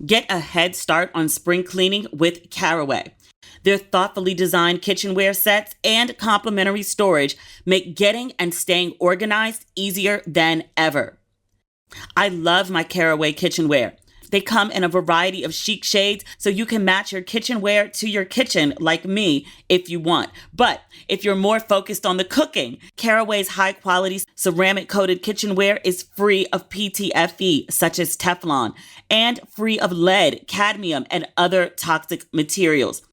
Get a head start on spring cleaning with Caraway. Their thoughtfully designed kitchenware sets and complimentary storage make getting and staying organized easier than ever. I love my Caraway kitchenware. They come in a variety of chic shades, so you can match your kitchenware to your kitchen like me if you want. But if you're more focused on the cooking, Caraway's high-quality ceramic-coated kitchenware is free of PTFE, such as Teflon, and free of lead, cadmium, and other toxic materials.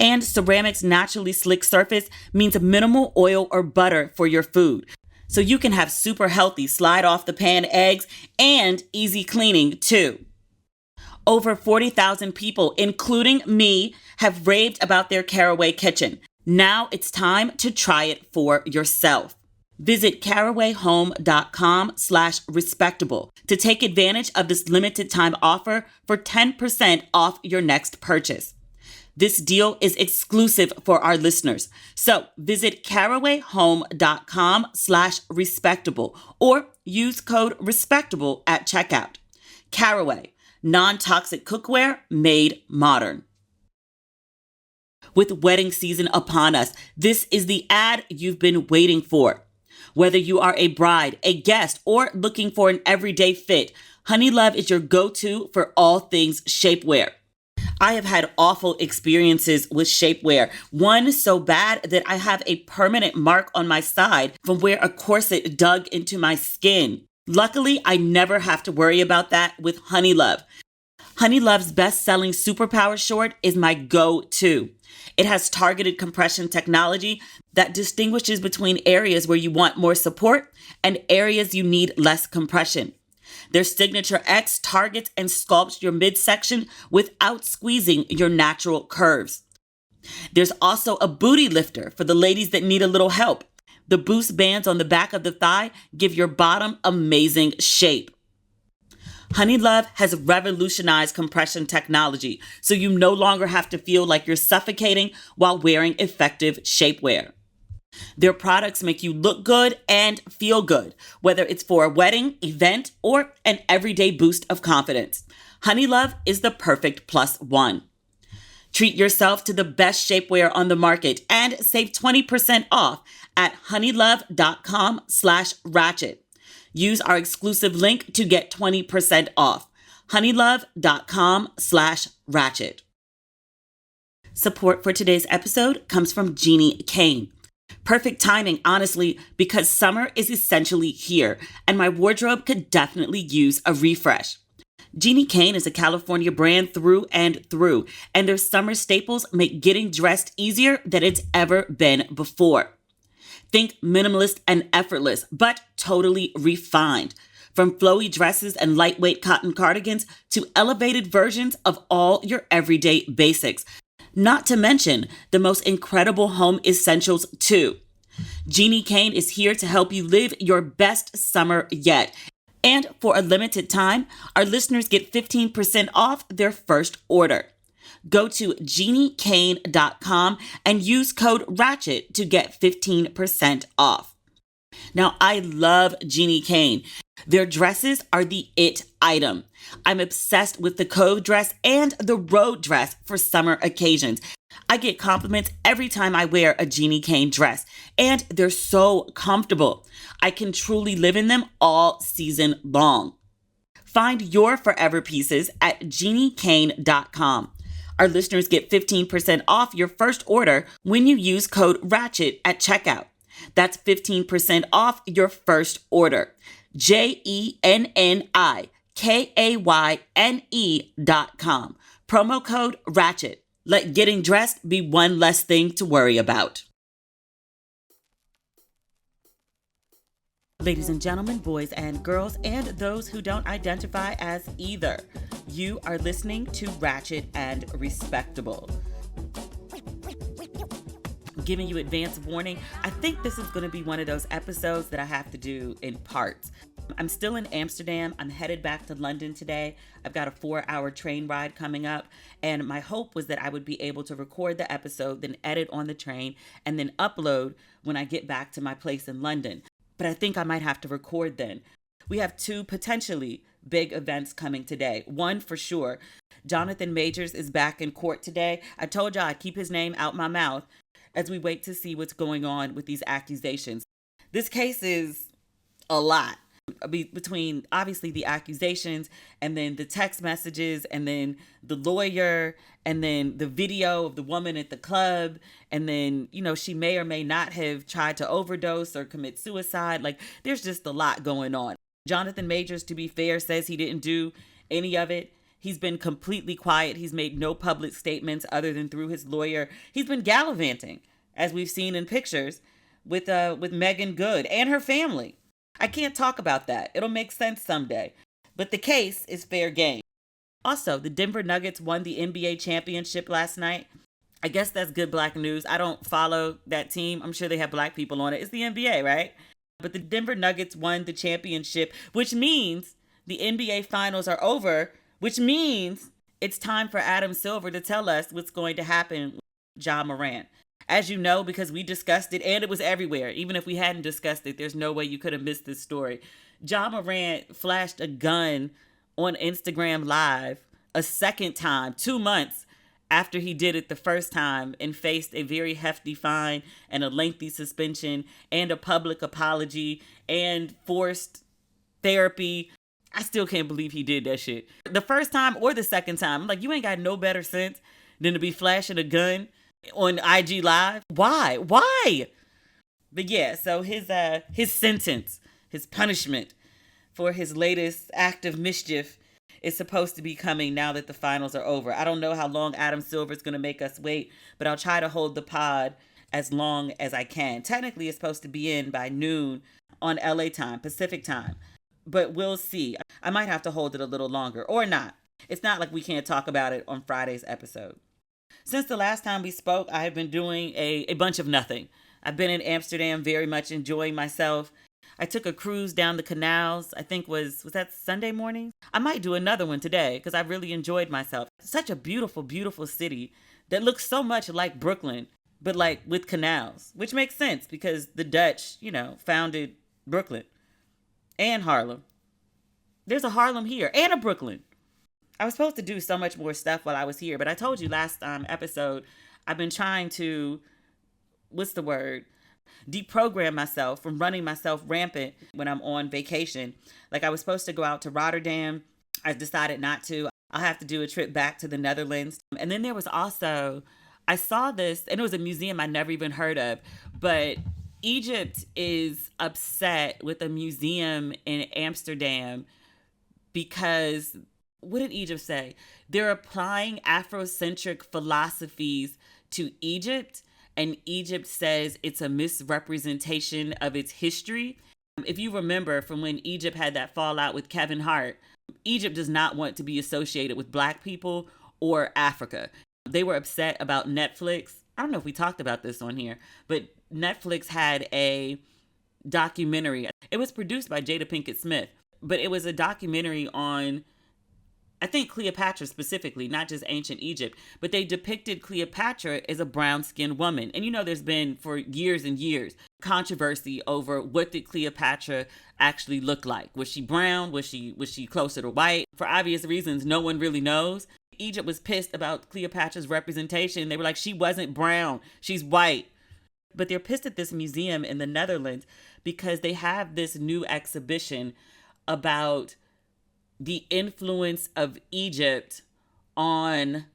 And ceramic's naturally slick surface means minimal oil or butter for your food. So you can have super healthy slide-off-the-pan eggs and easy cleaning, too. Over 40,000 people, including me, have raved about their Caraway kitchen. Now it's time to try it for yourself. Visit carawayhome.com/respectable to take advantage of this limited time offer for 10% off your next purchase. This deal is exclusive for our listeners. So visit carawayhome.com/respectable or use code respectable at checkout. Caraway, non-toxic cookware made modern. With wedding season upon us, this is the ad you've been waiting for. Whether you are a bride, a guest, or looking for an everyday fit, Honeylove is your go-to for all things shapewear. I have had awful experiences with shapewear, one so bad that I have a permanent mark on my side from where a corset dug into my skin. Luckily, I never have to worry about that with Honeylove. Honeylove's best-selling Superpower short is my go-to. It has targeted compression technology that distinguishes between areas where you want more support and areas you need less compression. Their Signature X targets and sculpts your midsection without squeezing your natural curves. There's also a booty lifter for the ladies that need a little help. The boost bands on the back of the thigh give your bottom amazing shape. Honeylove has revolutionized compression technology, so you no longer have to feel like you're suffocating while wearing effective shapewear. Their products make you look good and feel good, whether it's for a wedding, event, or an everyday boost of confidence. Honeylove is the perfect plus one. Treat yourself to the best shapewear on the market and save 20% off at honeylove.com/ratchet. Use our exclusive link to get 20% off. honeylove.com/ratchet. Support for today's episode comes from Jeannie Kane. Perfect timing, honestly, because summer is essentially here, and my wardrobe could definitely use a refresh. Jeannie Kane is a California brand through and through, and their summer staples make getting dressed easier than it's ever been before. Think minimalist and effortless, but totally refined. From flowy dresses and lightweight cotton cardigans to elevated versions of all your everyday basics. Not to mention the most incredible home essentials too. Jeannie Kane is here to help you live your best summer yet. And for a limited time, our listeners get 15% off their first order. Go to jeanniekane.com and use code RATCHET to get 15% off. Now, I love Jeannie Kane. Their dresses are the it item. I'm obsessed with the cove dress and the road dress for summer occasions. I get compliments every time I wear a Jeannie Kane dress, and they're so comfortable. I can truly live in them all season long. Find your forever pieces at jeanniekane.com. Our listeners get 15% off your first order when you use code RATCHET at checkout. That's 15% off your first order. JENNIKAYNE.com. Promo code RATCHET. Let getting dressed be one less thing to worry about. Ladies and gentlemen, boys and girls, and those who don't identify as either, you are listening to Ratchet and Respectable. Giving you advance warning, I think this is going to be one of those episodes that I have to do in parts. I'm still in Amsterdam. I'm headed back to London today. I've got a 4-hour train ride coming up, and my hope was that I would be able to record the episode, then edit on the train, and then upload when I get back to my place in London. But I think I might have to record then. We have 2 potentially big events coming today. One for sure, Jonathan Majors is back in court today. I told y'all I'd keep his name out my mouth as we wait to see what's going on with these accusations. This case is a lot between obviously the accusations and then the text messages and then the lawyer and then the video of the woman at the club and then, you know, she may or may not have tried to overdose or commit suicide. Like, there's just a lot going on. Jonathan Majors, to be fair, says he didn't do any of it. He's been completely quiet. He's made no public statements other than through his lawyer. He's been gallivanting, as we've seen in pictures, with Megan Good and her family. I can't talk about that. It'll make sense someday. But the case is fair game. Also, the Denver Nuggets won the NBA championship last night. I guess that's good Black news. I don't follow that team. I'm sure they have Black people on it. It's the NBA, right? But the Denver Nuggets won the championship, which means the NBA finals are over, which means it's time for Adam Silver to tell us what's going to happen with Ja Morant. As you know, because we discussed it and it was everywhere. Even if we hadn't discussed it, there's no way you could have missed this story. Ja Morant flashed a gun on Instagram Live a second time, 2 months after he did it the first time, and faced a very hefty fine and a lengthy suspension and a public apology and forced therapy. I still can't believe he did that shit. The first time or the second time. I'm like, you ain't got no better sense than to be flashing a gun on IG Live. Why? But yeah, so his sentence, his punishment for his latest act of mischief is supposed to be coming now that the finals are over. I don't know how long Adam Silver is going to make us wait, but I'll try to hold the pod as long as I can. Technically, it's supposed to be in by noon on LA time, Pacific time, but we'll see. I might have to hold it a little longer or not. It's not like we can't talk about it on Friday's episode. Since the last time we spoke, I have been doing a bunch of nothing. I've been in Amsterdam, very much enjoying myself. I took a cruise down the canals. I think was that Sunday morning? I might do another one today because I really enjoyed myself. Such a beautiful, beautiful city that looks so much like Brooklyn, but like with canals, which makes sense because the Dutch, founded Brooklyn and Harlem. There's a Harlem here and a Brooklyn. I was supposed to do so much more stuff while I was here, but I told you last episode, I've been trying to, deprogram myself from running myself rampant when I'm on vacation. Like I was supposed to go out to Rotterdam. I decided not to. I'll have to do a trip back to the Netherlands. And then there was also, I saw this, and it was a museum I never even heard of, but Egypt is upset with a museum in Amsterdam because, what did Egypt say? They're applying Afrocentric philosophies to Egypt, and Egypt says it's a misrepresentation of its history. If you remember from when Egypt had that fallout with Kevin Hart, Egypt does not want to be associated with Black people or Africa. They were upset about Netflix. I don't know if we talked about this on here, but Netflix had a documentary. It was produced by Jada Pinkett Smith, but it was a documentary on, I think, Cleopatra specifically, not just ancient Egypt, but they depicted Cleopatra as a brown-skinned woman. And there's been for years and years controversy over what did Cleopatra actually look like. Was she brown? Was she closer to white? For obvious reasons, no one really knows. Egypt was pissed about Cleopatra's representation. They were like, she wasn't brown, she's white. But they're pissed at this museum in the Netherlands because they have this new exhibition about the influence of Egypt on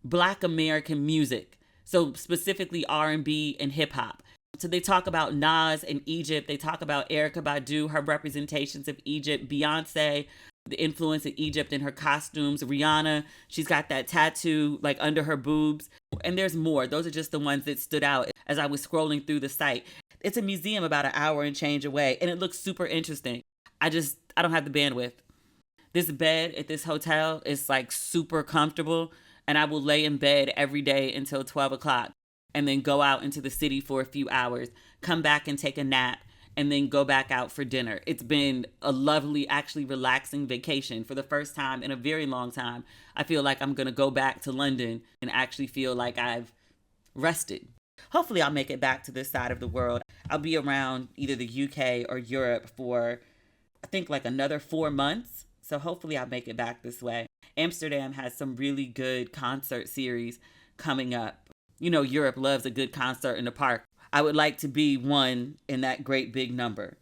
Black American music. So specifically R&B and hip hop. So they talk about Nas in Egypt. They talk about Erykah Badu, her representations of Egypt. Beyonce, the influence of Egypt in her costumes. Rihanna, she's got that tattoo like under her boobs. And there's more. Those are just the ones that stood out as I was scrolling through the site. It's a museum about an hour and change away, and it looks super interesting. I don't have the bandwidth. This bed at this hotel is like super comfortable, and I will lay in bed every day until 12 o'clock and then go out into the city for a few hours, come back and take a nap, and then go back out for dinner. It's been a lovely, actually relaxing vacation for the first time in a very long time. I feel like I'm going to go back to London and actually feel like I've rested. Hopefully I'll make it back to this side of the world. I'll be around either the UK or Europe for, I think, like another 4 months. So hopefully I'll make it back this way. Amsterdam has some really good concert series coming up. You know, Europe loves a good concert in the park. I would like to be one in that great big number.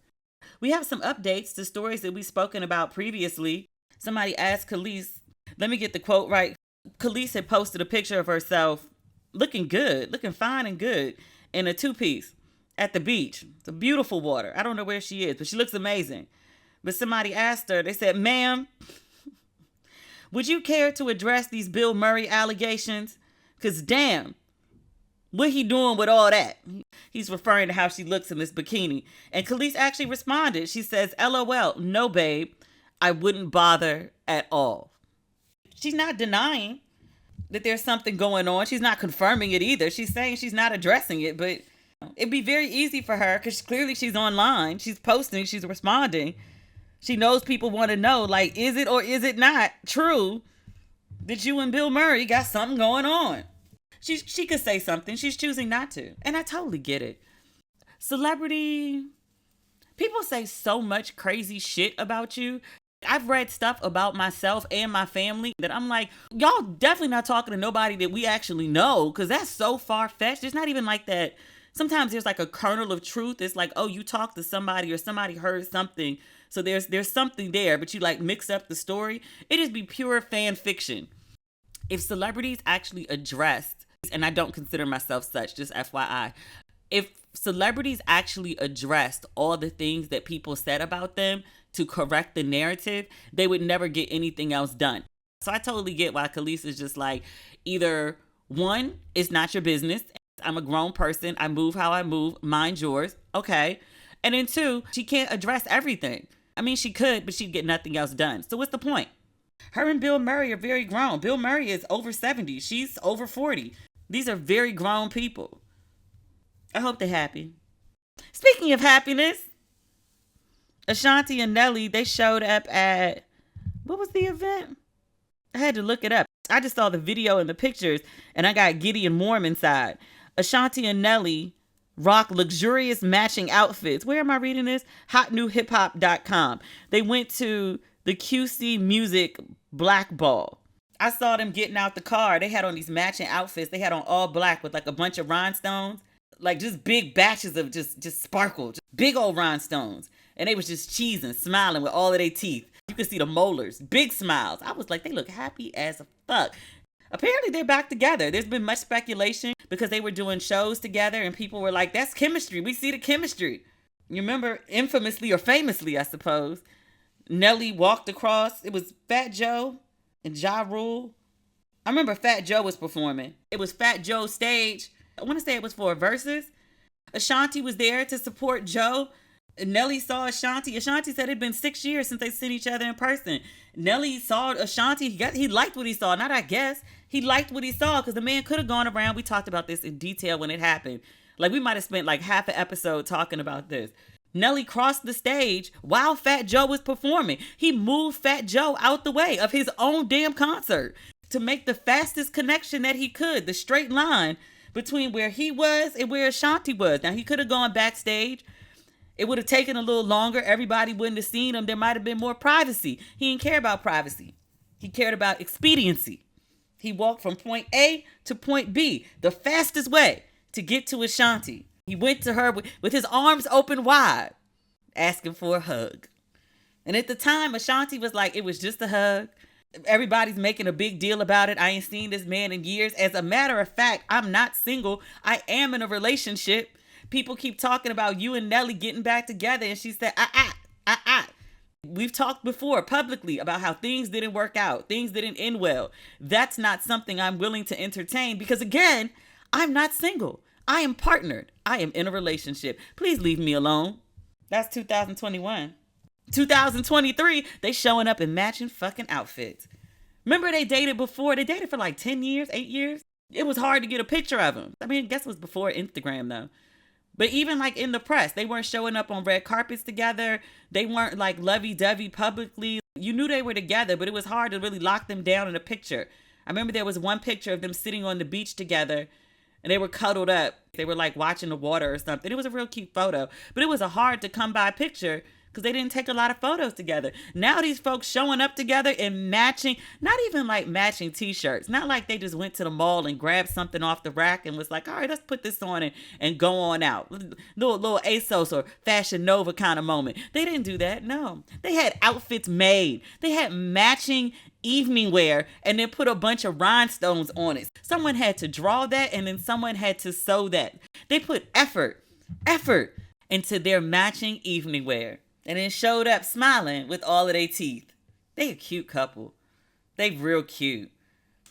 We have some updates to stories that we've spoken about previously. Somebody asked Khalees, let me get the quote right. Khalees had posted a picture of herself looking good, looking fine and good in a two-piece at the beach. It's a beautiful water. I don't know where she is, but she looks amazing. But somebody asked her, they said, ma'am, would you care to address these Bill Murray allegations? Because damn, what he doing with all that? He's referring to how she looks in this bikini. And Khalees actually responded. She says, LOL, no, babe, I wouldn't bother at all. She's not denying that there's something going on. She's not confirming it either. She's saying she's not addressing it, but it'd be very easy for her because clearly she's online. She's posting, she's responding. She knows people want to know, like, is it or is it not true that you and Bill Murray got something going on? She could say something. She's choosing not to. And I totally get it. Celebrity, people say so much crazy shit about you. I've read stuff about myself and my family that I'm like, y'all definitely not talking to nobody that we actually know, because that's so far-fetched. It's not even like that. Sometimes there's like a kernel of truth. It's like, oh, you talked to somebody or somebody heard something. So there's something there, but you like mix up the story. It just be pure fan fiction. If celebrities actually addressed, and I don't consider myself such, just FYI, if celebrities actually addressed all the things that people said about them to correct the narrative, they would never get anything else done. So I totally get why Khalees is just like, either one, it's not your business. I'm a grown person. I move how I move. Mind yours. Okay. And then two, she can't address everything. I mean, she could, but she'd get nothing else done. So what's the point? Her and Bill Murray are very grown. Bill Murray is over 70. She's over 40. These are very grown people. I hope they're happy. Speaking of happiness, Ashanti and Nelly, they showed up at, what was the event? I had to look it up. I just saw the video and the pictures, and I got giddy and warm inside. Ashanti and Nelly rock luxurious matching outfits. Where am I reading this? hotnewhiphop.com. They went to the QC Music Black Ball. I saw them getting out the car. They had on these matching outfits. They had on all black with like a bunch of rhinestones, like just big batches of just sparkle, just big old rhinestones. And they was just cheesing, smiling with all of their teeth. You could see the molars, big smiles. I was like, they look happy as fuck. Apparently they're back together. There's been much speculation because they were doing shows together and people were like, that's chemistry. We see the chemistry. You remember infamously or famously, I suppose, Nelly walked across. It was Fat Joe and Ja Rule. I remember Fat Joe was performing. It was Fat Joe's stage. I want to say it was for a Versus. Ashanti was there to support Joe. Nelly saw Ashanti. Ashanti said it'd been 6 years since they seen each other in person. Nelly saw Ashanti. He liked what he saw. Not I guess. He liked what he saw because the man could have gone around. We talked about this in detail when it happened. Like we might have spent like half an episode talking about this. Nelly crossed the stage while Fat Joe was performing. He moved Fat Joe out the way of his own damn concert to make the fastest connection that he could, the straight line between where he was and where Ashanti was. Now, he could have gone backstage. It would have taken a little longer. Everybody wouldn't have seen him. There might have been more privacy. He didn't care about privacy. He cared about expediency. He walked from point A to point B, the fastest way to get to Ashanti. He went to her with his arms open wide, asking for a hug. And at the time, Ashanti was like, it was just a hug. Everybody's making a big deal about it. I ain't seen this man in years. As a matter of fact, I'm not single. I am in a relationship. People keep talking about you and Nelly getting back together. And she said, We've talked before publicly about how things didn't work out. Things didn't end well. That's not something I'm willing to entertain because, again, I'm not single. I am partnered. I am in a relationship. Please leave me alone. That's 2021. 2023, they showing up in matching fucking outfits. Remember they dated before? They dated for like 10 years, 8 years. It was hard to get a picture of them. I mean, I guess it was before Instagram though. But even like in the press, they weren't showing up on red carpets together. They weren't like lovey-dovey publicly. You knew they were together, but it was hard to really lock them down in a picture. I remember there was one picture of them sitting on the beach together and they were cuddled up. They were like watching the water or something. It was a real cute photo, but it was a hard to come by picture because they didn't take a lot of photos together. Now these folks showing up together in matching, not even like matching t-shirts. Not like they just went to the mall and grabbed something off the rack and was like, all right, let's put this on and go on out. Little ASOS or Fashion Nova kind of moment. They didn't do that. No. They had outfits made. They had matching evening wear and then put a bunch of rhinestones on it. Someone had to draw that and then someone had to sew that. They put effort into their matching evening wear and then showed up smiling with all of their teeth. They a cute couple. They real cute.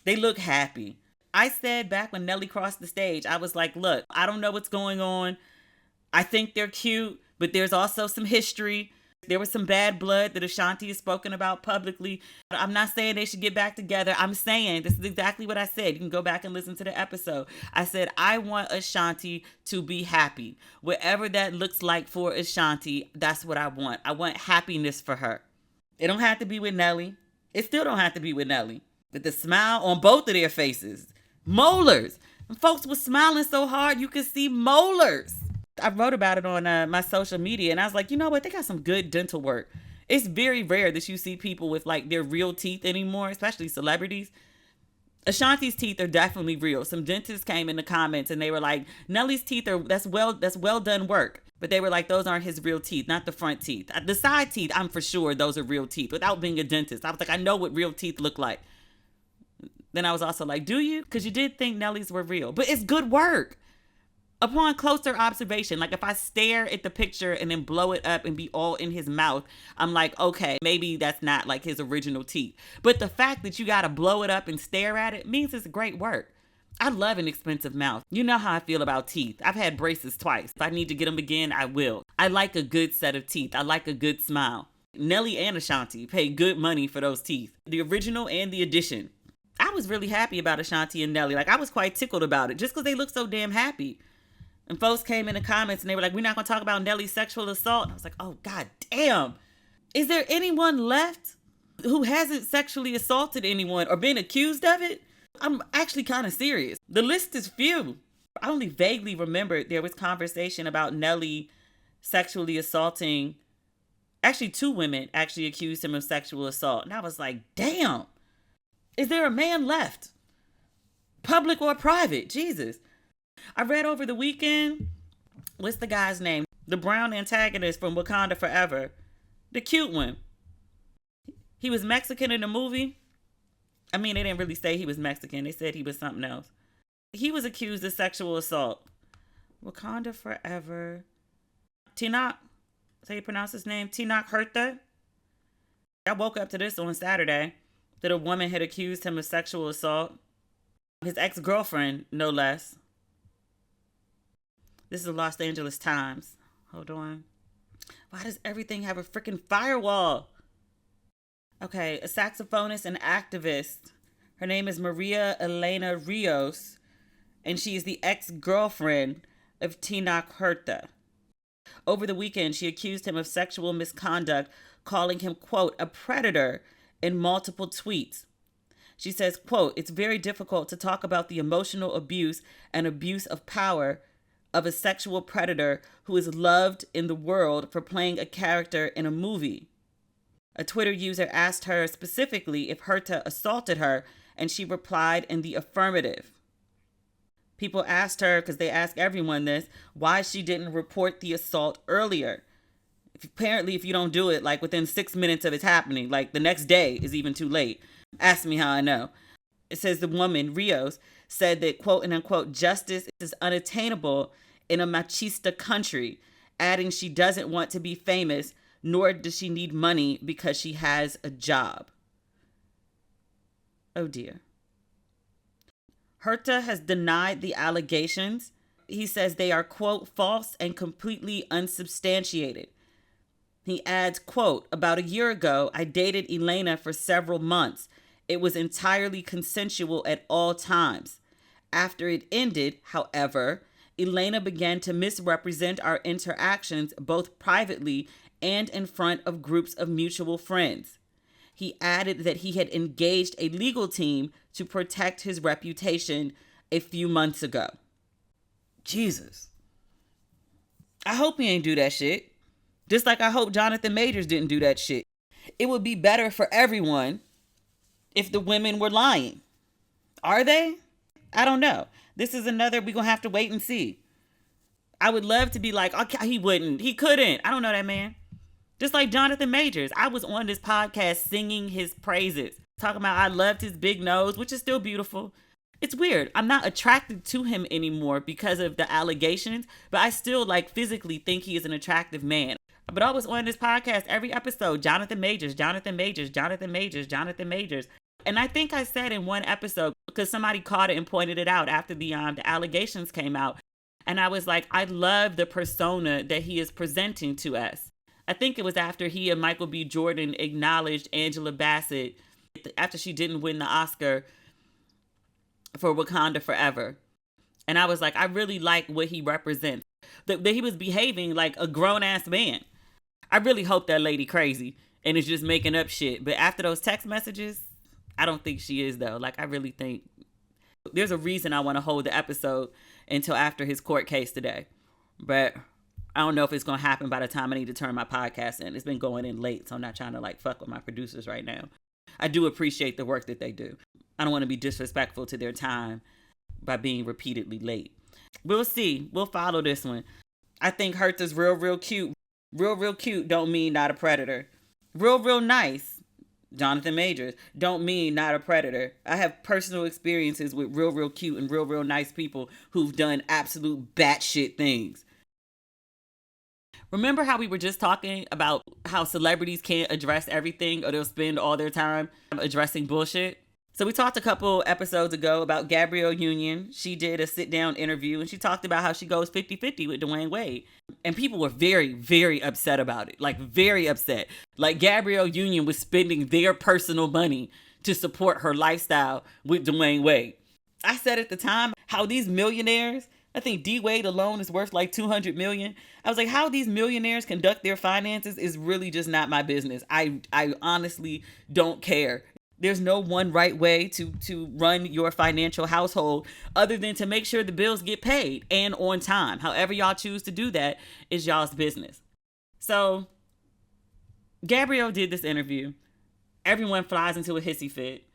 They look happy. I said back when Nelly crossed the stage, I was like, look, I don't know what's going on. I think they're cute, but there's also some history. There was some bad blood that Ashanti has spoken about publicly. I'm not saying they should get back together. I'm saying this is exactly what I said. You can go back and listen to the episode. I said, I want Ashanti to be happy. Whatever that looks like for Ashanti, that's what I want. I want happiness for her. It don't have to be with Nelly. It still don't have to be with Nelly. But the smile on both of their faces. Molars. And folks were smiling so hard you could see molars. I wrote about it on my social media and I was like, you know what? They got some good dental work. It's very rare that you see people with like their real teeth anymore, especially celebrities. Ashanti's teeth are definitely real. Some dentists came in the comments and they were like, Nelly's teeth that's well done work. But they were like, those aren't his real teeth, not the front teeth. The side teeth, I'm for sure those are real teeth without being a dentist. I was like, I know what real teeth look like. Then I was also like, do you? Because you did think Nelly's were real. But it's good work. Upon closer observation, like if I stare at the picture and then blow it up and be all in his mouth, I'm like, okay, maybe that's not like his original teeth. But the fact that you got to blow it up and stare at it means it's great work. I love an expensive mouth. You know how I feel about teeth. I've had braces twice. If I need to get them again, I will. I like a good set of teeth. I like a good smile. Nelly and Ashanti pay good money for those teeth. The original and the addition. I was really happy about Ashanti and Nelly. Like I was quite tickled about it just because they look so damn happy. And folks came in the comments and they were like, we're not going to talk about Nelly's sexual assault. And I was like, oh, God damn. Is there anyone left who hasn't sexually assaulted anyone or been accused of it? I'm actually kind of serious. The list is few. I only vaguely remembered there was conversation about Nelly sexually assaulting. Actually, 2 women actually accused him of sexual assault. And I was like, damn. Is there a man left? Public or private? Jesus. I read over the weekend, what's the guy's name? The brown antagonist from Wakanda Forever. The cute one. He was Mexican in the movie. I mean, they didn't really say he was Mexican. They said he was something else. He was accused of sexual assault. Wakanda Forever. Tinak, that's how you pronounce his name? Tinak Mehta. I woke up to this on Saturday that a woman had accused him of sexual assault. His ex-girlfriend, no less. This is the Los Angeles Times. Hold on. Why does everything have a freaking firewall? Okay, a saxophonist and activist. Her name is Maria Elena Rios, and she is the ex-girlfriend of Tinak Mehta. Over the weekend, she accused him of sexual misconduct, calling him, quote, a predator in multiple tweets. She says, quote, it's very difficult to talk about the emotional abuse and abuse of power of a sexual predator who is loved in the world for playing a character in a movie. A Twitter user asked her specifically if Hurta assaulted her, and she replied in the affirmative. People asked her, because they ask everyone this, why she didn't report the assault earlier. Apparently, if you don't do it, like within 6 minutes of it happening, like the next day is even too late. Ask me how I know. It says the woman, Rios, said that, quote and unquote, justice is unattainable in a machista country, adding she doesn't want to be famous, nor does she need money because she has a job. Oh dear. Hurta has denied the allegations. He says they are, quote, false and completely unsubstantiated. He adds, quote, about a year ago, I dated Elena for several months. It was entirely consensual at all times. After it ended, however, Elena began to misrepresent our interactions both privately and in front of groups of mutual friends. He added that he had engaged a legal team to protect his reputation a few months ago. Jesus. I hope he ain't do that shit. Just like I hope Jonathan Majors didn't do that shit. It would be better for everyone if the women were lying. Are they? I don't know. This is another, we're going to have to wait and see. I would love to be like, okay, he wouldn't. He couldn't. I don't know that man. Just like Jonathan Majors. I was on this podcast singing his praises. Talking about I loved his big nose, which is still beautiful. It's weird. I'm not attracted to him anymore because of the allegations, but I still like physically think he is an attractive man. But I was on this podcast every episode, Jonathan Majors, Jonathan Majors, Jonathan Majors, Jonathan Majors. And I think I said in one episode, because somebody caught it and pointed it out after the allegations came out. And I was like, I love the persona that he is presenting to us. I think it was after he and Michael B. Jordan acknowledged Angela Bassett after she didn't win the Oscar for Wakanda Forever. And I was like, I really like what he represents. That he was behaving like a grown-ass man. I really hope that lady crazy and is just making up shit. But after those text messages, I don't think she is, though. Like, I really think there's a reason I want to hold the episode until after his court case today. But I don't know if it's going to happen by the time I need to turn my podcast in. It's been going in late, so I'm not trying to, like, fuck with my producers right now. I do appreciate the work that they do. I don't want to be disrespectful to their time by being repeatedly late. We'll see. We'll follow this one. I think Hurta's real cute. Real cute don't mean not a predator. Real nice, Jonathan Majors, don't mean not a predator. I have personal experiences with real cute and real nice people who've done absolute batshit things. Remember how we were just talking about how celebrities can't address everything or they'll spend all their time addressing bullshit? So we talked a couple episodes ago about Gabrielle Union. She did a sit-down interview and she talked about how she goes 50-50 with Dwayne Wade. And people were very upset about it. Like, very upset. Like, Gabrielle Union was spending their personal money to support her lifestyle with Dwayne Wade. I said at the time how these millionaires, I think DWade alone is worth like $200 million. I was like, how these millionaires conduct their finances is really just not my business. I honestly don't care. There's no one right way to run your financial household other than to make sure the bills get paid and on time. However y'all choose to do that is y'all's business. So Gabrielle did this interview. Everyone flies into a hissy fit.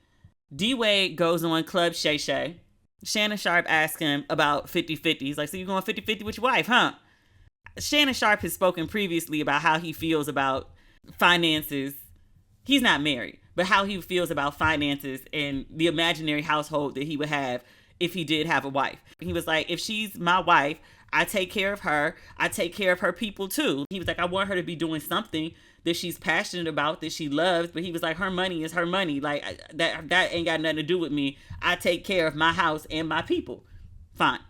DWade goes on Club Shay Shay. Shannon Sharpe asked him about 50-50. He's like, so you going 50-50 with your wife, huh? Shannon Sharpe has spoken previously about how he feels about finances. He's not married, but how he feels about finances and the imaginary household that he would have if he did have a wife. He was like, if she's my wife, I take care of her. I take care of her people too. He was like, I want her to be doing something that she's passionate about, that she loves. But he was like, her money is her money. Like, that ain't got nothing to do with me. I take care of my house and my people. Fine.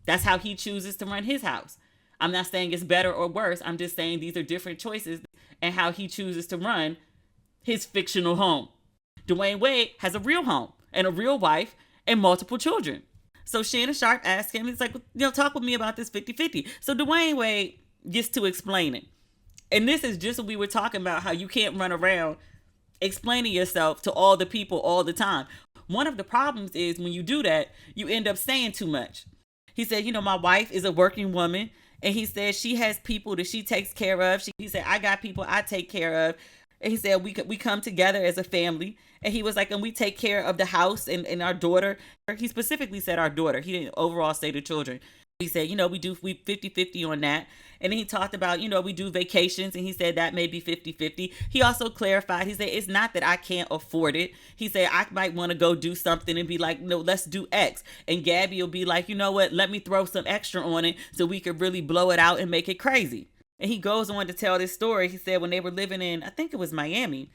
That's how he chooses to run his house. I'm not saying it's better or worse. I'm just saying these are different choices and how he chooses to run his fictional home. Dwayne Wade has a real home and a real wife and multiple children. So Shannon Sharpe asked him, he's like, talk with me about this 50-50. So Dwayne Wade gets to explaining. And this is just what we were talking about, how you can't run around explaining yourself to all the people all the time. One of the problems is when you do that, you end up saying too much. He said, my wife is a working woman. And he said she has people that she takes care of. He said, I got people I take care of. And he said, we come together as a family. And he was like, and we take care of the house and our daughter. He specifically said our daughter. He didn't overall say the children. He said, we 50-50 on that. And then he talked about, we do vacations. And he said that may be 50-50. He also clarified, he said, it's not that I can't afford it. He said, I might want to go do something and be like, no, let's do X. And Gabby will be like, you know what, let me throw some extra on it so we could really blow it out and make it crazy. And he goes on to tell this story. He said when they were living in, I think it was Miami,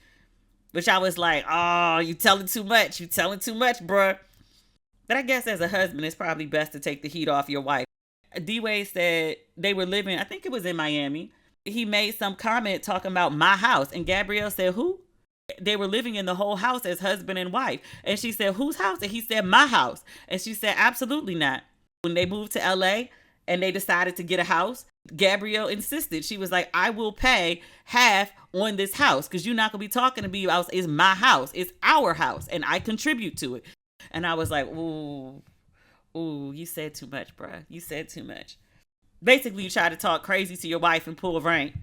which I was like, oh, you telling too much. You telling too much, bruh. But I guess as a husband, it's probably best to take the heat off your wife. DWade said they were living, I think it was in Miami. He made some comment talking about my house. And Gabrielle said, who? They were living in the whole house as husband and wife. And she said, whose house? And he said, my house. And she said, absolutely not. When they moved to LA and they decided to get a house, Gabrielle insisted. She was like, I will pay half on this house because you're not going to be talking to me about it's my house. It's our house and I contribute to it. And I was like, ooh, you said too much, bruh. You said too much. Basically, you try to talk crazy to your wife and pull rank.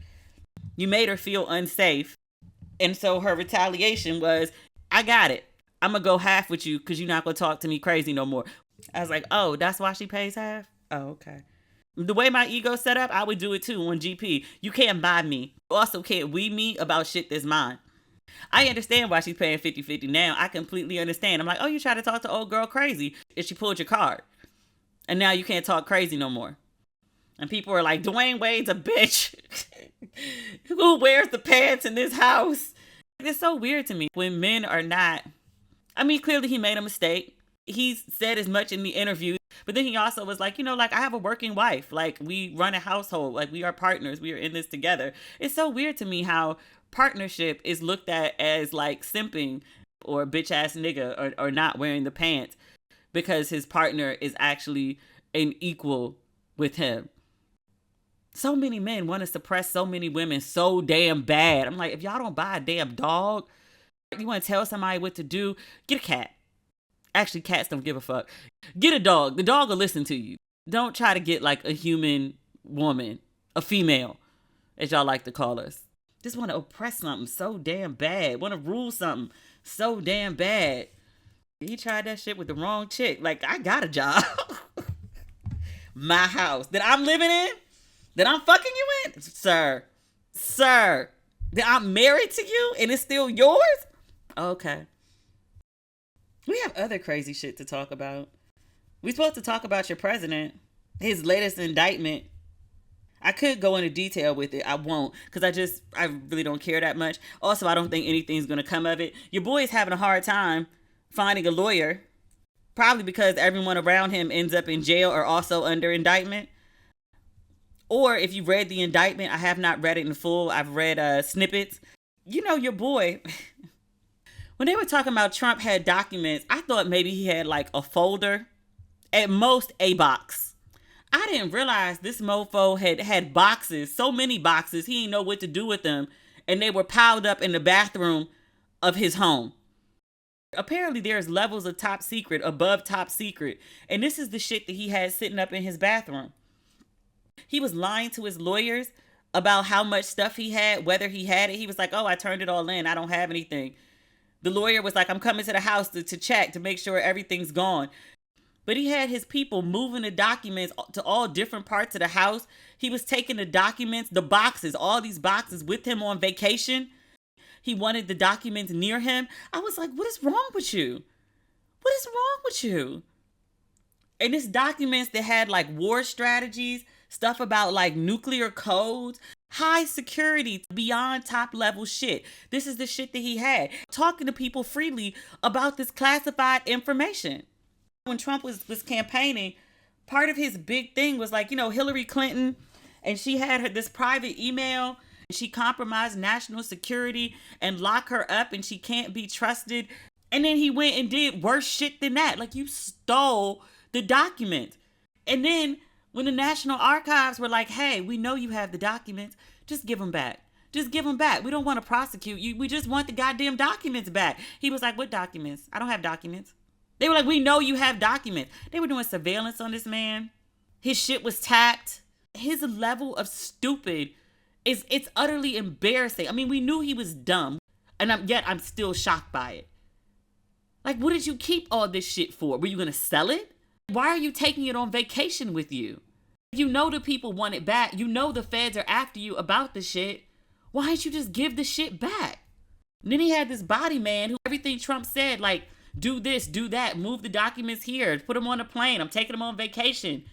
You made her feel unsafe. And so her retaliation was, I got it. I'm going to go half with you because you're not going to talk to me crazy no more. I was like, oh, that's why she pays half? Oh, okay. The way my ego's set up, I would do it too on GP. You can't buy me. Also can't weed me about shit that's mine. I understand why she's paying 50-50 now. I completely understand. I'm like, oh, you try to talk to old girl crazy and she pulled your card. And now you can't talk crazy no more. And people are like, Dwayne Wade's a bitch. Who wears the pants in this house? It's so weird to me when men are not. I mean, clearly he made a mistake. He said as much in the interview, but then he also was like, like, I have a working wife. Like, we run a household. Like, we are partners. We are in this together. It's so weird to me how partnership is looked at as like simping or bitch ass nigga or not wearing the pants because his partner is actually an equal with him. So many men want to suppress so many women so damn bad. I'm like, if y'all don't buy a damn dog, you want to tell somebody what to do, get a cat. Actually, cats don't give a fuck. Get a dog. The dog will listen to you. Don't try to get like a human woman, a female, as y'all like to call us. Just want to oppress something so damn bad. Want to rule something so damn bad. He tried that shit with the wrong chick. Like, I got a job. My house that I'm living in, that I'm fucking you in, sir, that I'm married to you and it's still yours. Okay. We have other crazy shit to talk about. We're supposed to talk about your president, his latest indictment. I could go into detail with it. I won't, because I really don't care that much. Also, I don't think anything's going to come of it. Your boy is having a hard time finding a lawyer, probably because everyone around him ends up in jail or also under indictment. Or if you read the indictment, I have not read it in full. I've read snippets. Your boy, when they were talking about Trump had documents, I thought maybe he had like a folder, at most a box. I didn't realize this mofo had boxes, so many boxes, he didn't know what to do with them. And they were piled up in the bathroom of his home. Apparently there's levels of top secret above top secret. And this is the shit that he had sitting up in his bathroom. He was lying to his lawyers about how much stuff he had, whether he had it. He was like, oh, I turned it all in. I don't have anything. The lawyer was like, I'm coming to the house to check, to make sure everything's gone. But he had his people moving the documents to all different parts of the house. He was taking the documents, the boxes, all these boxes with him on vacation. He wanted the documents near him. I was like, what is wrong with you? What is wrong with you? And it's documents that had like war strategies, stuff about like nuclear codes, high security, beyond top level shit. This is the shit that he had. Talking to people freely about this classified information. When Trump was campaigning, part of his big thing was like, Hillary Clinton, and she had this private email. She compromised national security and locked her up and she can't be trusted. And then he went and did worse shit than that. Like, you stole the documents. And then when the National Archives were like, hey, we know you have the documents, just give them back. Just give them back. We don't want to prosecute you. We just want the goddamn documents back. He was like, what documents? I don't have documents. They were like, we know you have documents. They were doing surveillance on this man. His shit was tapped. His level of stupid it's utterly embarrassing. I mean, we knew he was dumb, and yet I'm still shocked by it. Like, what did you keep all this shit for? Were you going to sell it? Why are you taking it on vacation with you? You know the people want it back. You know the feds are after you about the shit. Why didn't you just give the shit back? And then he had this body man who everything Trump said, like, do this, do that, move the documents here, put them on a plane, I'm taking them on vacation.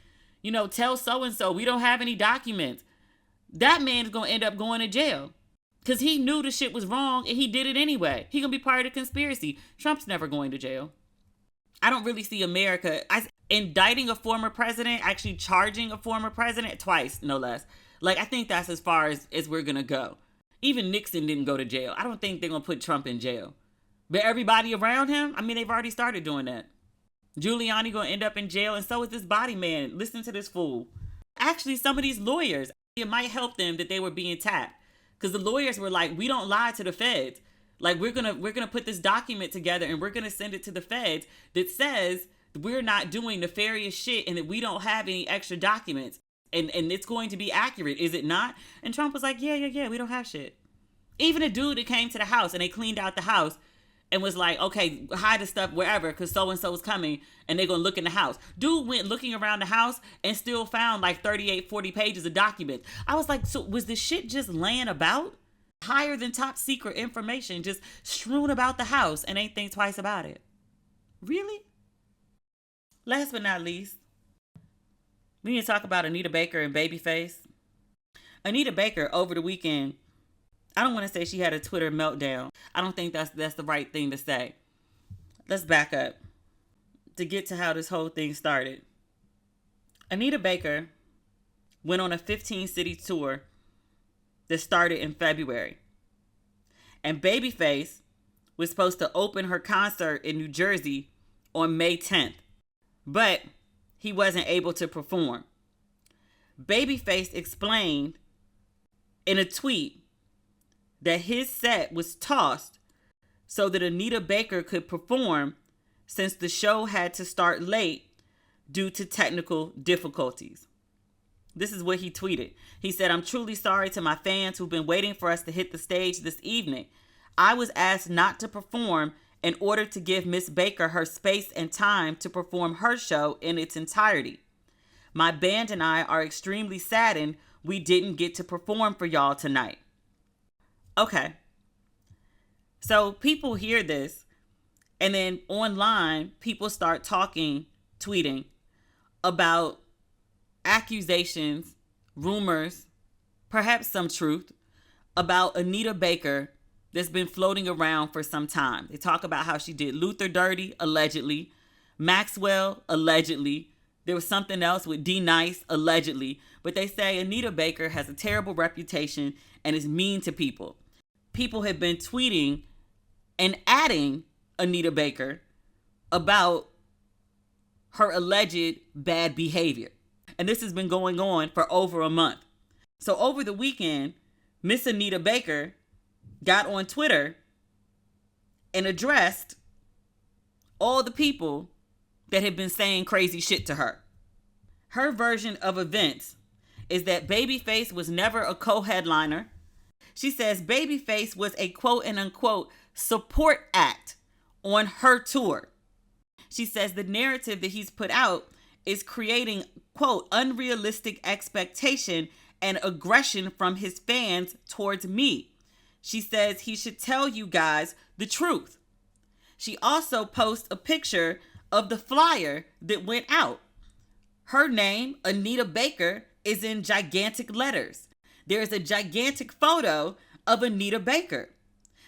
Tell so-and-so we don't have any documents. That man is going to end up going to jail because he knew the shit was wrong and he did it anyway. He going to be part of the conspiracy. Trump's never going to jail. I don't really see America indicting a former president, actually charging a former president twice, no less. Like, I think that's as far as we're going to go. Even Nixon didn't go to jail. I don't think they're going to put Trump in jail. But everybody around him, I mean, they've already started doing that. Giuliani going to end up in jail, and so is this body man. Listen to this fool. Actually, some of these lawyers, it might help them that they were being tapped. Because the lawyers were like, we don't lie to the feds. Like, we're gonna put this document together and we're gonna send it to the feds that says we're not doing nefarious shit and that we don't have any extra documents. and it's going to be accurate, is it not? And Trump was like, yeah, we don't have shit. Even a dude that came to the house and they cleaned out the house and was like, okay, hide the stuff wherever because so-and-so is coming and they're going to look in the house. Dude went looking around the house and still found like 38, 40 pages of documents. I was like, so was this shit just laying about? Higher than top secret information just strewn about the house and ain't think twice about it. Really? Last but not least, we need to talk about Anita Baker and Babyface. Anita Baker over the weekend, I don't want to say she had a Twitter meltdown. I don't think that's the right thing to say. Let's back up to get to how this whole thing started. Anita Baker went on a 15-city tour that started in February. And Babyface was supposed to open her concert in New Jersey on May 10th. But he wasn't able to perform. Babyface explained in a tweet that his set was tossed so that Anita Baker could perform since the show had to start late due to technical difficulties. This is what he tweeted. He said, "I'm truly sorry to my fans who've been waiting for us to hit the stage this evening. I was asked not to perform in order to give Miss Baker her space and time to perform her show in its entirety. My band and I are extremely saddened we didn't get to perform for y'all tonight." Okay. So people hear this, and then online, people start talking, tweeting about accusations, rumors, perhaps some truth about Anita Baker that's been floating around for some time. They talk about how she did Luther dirty, allegedly. Maxwell, allegedly. There was something else with D Nice, allegedly. But they say Anita Baker has a terrible reputation and is mean to people. People have been tweeting and adding Anita Baker about her alleged bad behavior. And this has been going on for over a month. So over the weekend, Miss Anita Baker got on Twitter and addressed all the people that had been saying crazy shit to her. Her version of events is that Babyface was never a co-headliner. She says Babyface was a quote and unquote support act on her tour. She says the narrative that he's put out is creating, quote, unrealistic expectation and aggression from his fans towards me. She says he should tell you guys the truth. She also posts a picture of the flyer that went out. Her name, Anita Baker, is in gigantic letters. There is a gigantic photo of Anita Baker.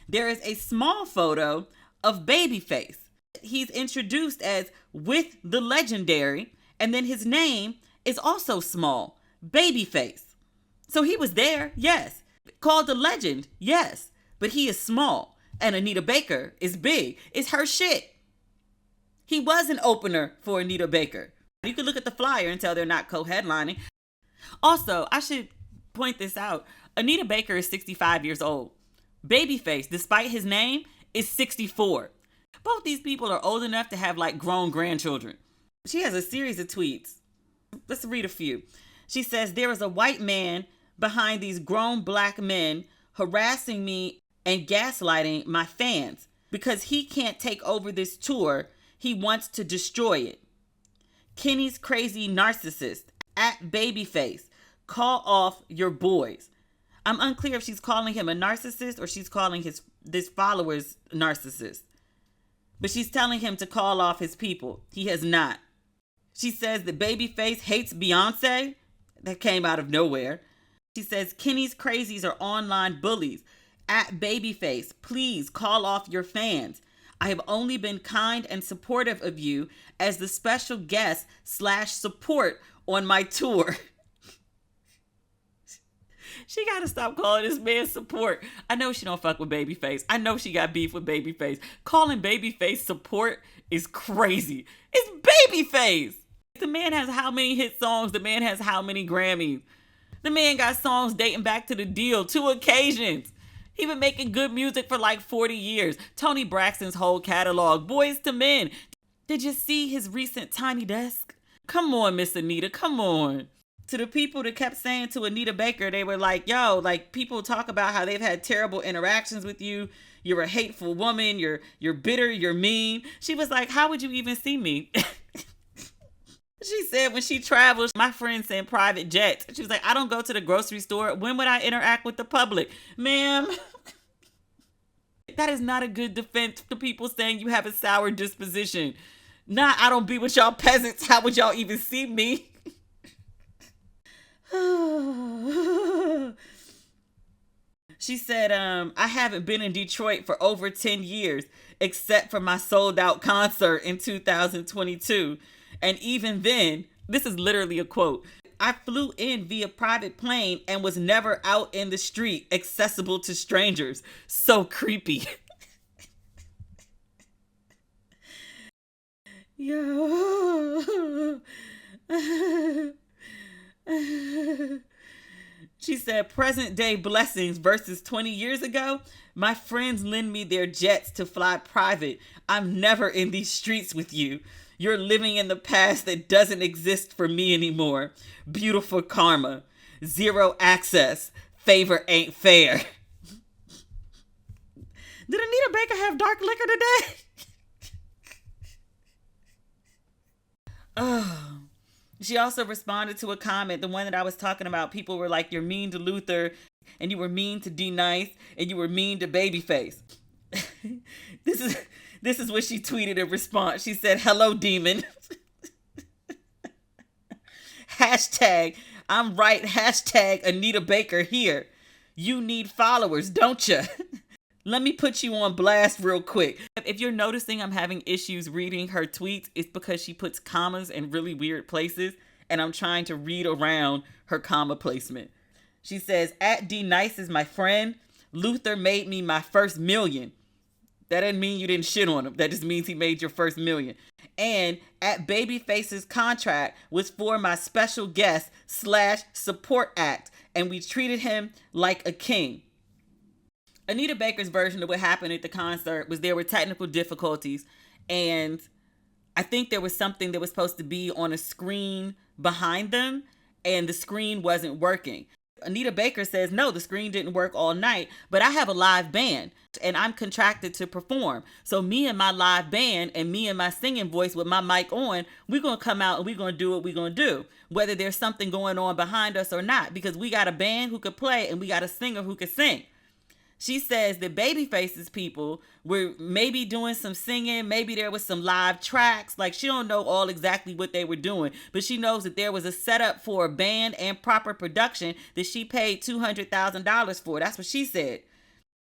There is a small photo of Babyface. He's introduced as with the legendary, and then his name is also small, Babyface. So he was there, yes. Called the legend, yes. But he is small, and Anita Baker is big. It's her shit. He was an opener for Anita Baker. You can look at the flyer and tell they're not co-headlining. Also, I should point this out. Anita Baker is 65 years old. Babyface, despite his name, is 64. Both these people are old enough to have like grown grandchildren. She has a series of tweets. Let's read a few. She says, "There is a white man behind these grown black men harassing me and gaslighting my fans because he can't take over this tour. He wants to destroy it. Kenny's crazy narcissist at Babyface. Call off your boys." I'm unclear if she's calling him a narcissist or she's calling this followers narcissist. But she's telling him to call off his people. He has not. She says that Babyface hates Beyonce. That came out of nowhere. She says Kenny's crazies are online bullies. At Babyface, please call off your fans. I have only been kind and supportive of you as the special guest / support on my tour. She got to stop calling this man support. I know she don't fuck with Babyface. I know she got beef with Babyface. Calling Babyface support is crazy. It's Babyface. The man has how many hit songs? The man has how many Grammys? The man got songs dating back to the deal, 2 occasions. He been making good music for like 40 years. Tony Braxton's whole catalog, Boys to Men. Did you see his recent Tiny Desk? Come on, Miss Anita, come on. To the people that kept saying to Anita Baker, they were like, yo, like, people talk about how they've had terrible interactions with you. You're a hateful woman. You're bitter. You're mean. She was like, how would you even see me? She said when she travels, my friends send private jets. She was like, I don't go to the grocery store. When would I interact with the public? Ma'am, that is not a good defense to people saying you have a sour disposition. Not, I don't be with y'all peasants. How would y'all even see me? She said, I haven't been in Detroit for over 10 years, except for my sold out concert in 2022. And even then, this is literally a quote, I flew in via private plane and was never out in the street, accessible to strangers. So creepy. Yo. She said, present day blessings versus 20 years ago. My friends lend me their jets to fly private. I'm never in these streets with you. You're living in the past that doesn't exist for me anymore. Beautiful karma. Zero access. Favor ain't fair. Did Anita Baker have dark liquor today? Oh. She also responded to a comment, the one that I was talking about. People were like, you're mean to Luther, and you were mean to D-Nice, and you were mean to Babyface. This is what she tweeted in response. She said, hello, demon. Hashtag, I'm right. Hashtag Anita Baker here. You need followers, don't you? Let me put you on blast real quick. If you're noticing I'm having issues reading her tweets, it's because she puts commas in really weird places, and I'm trying to read around her comma placement. She says, at D-Nice is my friend. Luther made me my first million. That doesn't mean you didn't shit on him. That just means he made your first million. And at Babyface's contract was for my special guest / support act, and we treated him like a king. Anita Baker's version of what happened at the concert was there were technical difficulties, and I think there was something that was supposed to be on a screen behind them, and the screen wasn't working. Anita Baker says, no, the screen didn't work all night, but I have a live band, and I'm contracted to perform. So me and my live band and me and my singing voice with my mic on, we're going to come out and we're going to do what we're going to do, whether there's something going on behind us or not, because we got a band who could play and we got a singer who could sing. She says that Babyface's people were maybe doing some singing. Maybe there was some live tracks. Like, she don't know all exactly what they were doing, but she knows that there was a setup for a band and proper production that she paid $200,000 for. That's what she said.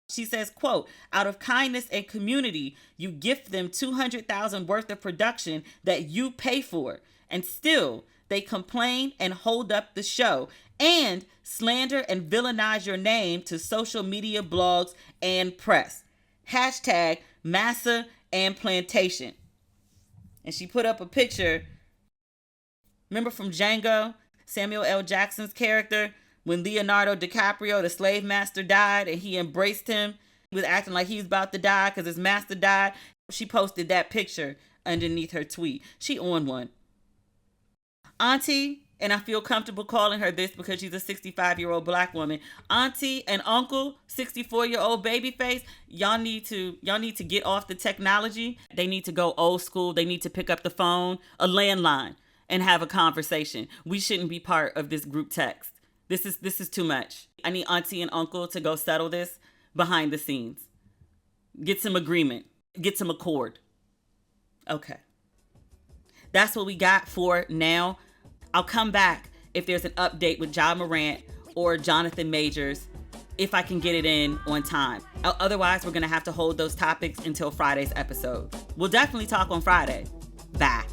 She says, quote, out of kindness and community, you gift them $200,000 worth of production that you pay for. And still, they complain and hold up the show and slander and villainize your name to social media, blogs, and press. Hashtag Massa and Plantation. And she put up a picture. Remember from Django, Samuel L. Jackson's character, when Leonardo DiCaprio, the slave master, died and he embraced him. He was acting like he was about to die because his master died. She posted that picture underneath her tweet. She on one. Auntie, and I feel comfortable calling her this because she's a 65-year-old black woman. Auntie and uncle, 64-year-old Babyface, y'all need to get off the technology. They need to go old school. They need to pick up the phone, a landline, and have a conversation. We shouldn't be part of this group text. This is too much. I need auntie and uncle to go settle this behind the scenes. Get some agreement. Get some accord. Okay. That's what we got for now. I'll come back if there's an update with Ja Morant or Jonathan Majors, if I can get it in on time. Otherwise, we're going to have to hold those topics until Friday's episode. We'll definitely talk on Friday. Bye.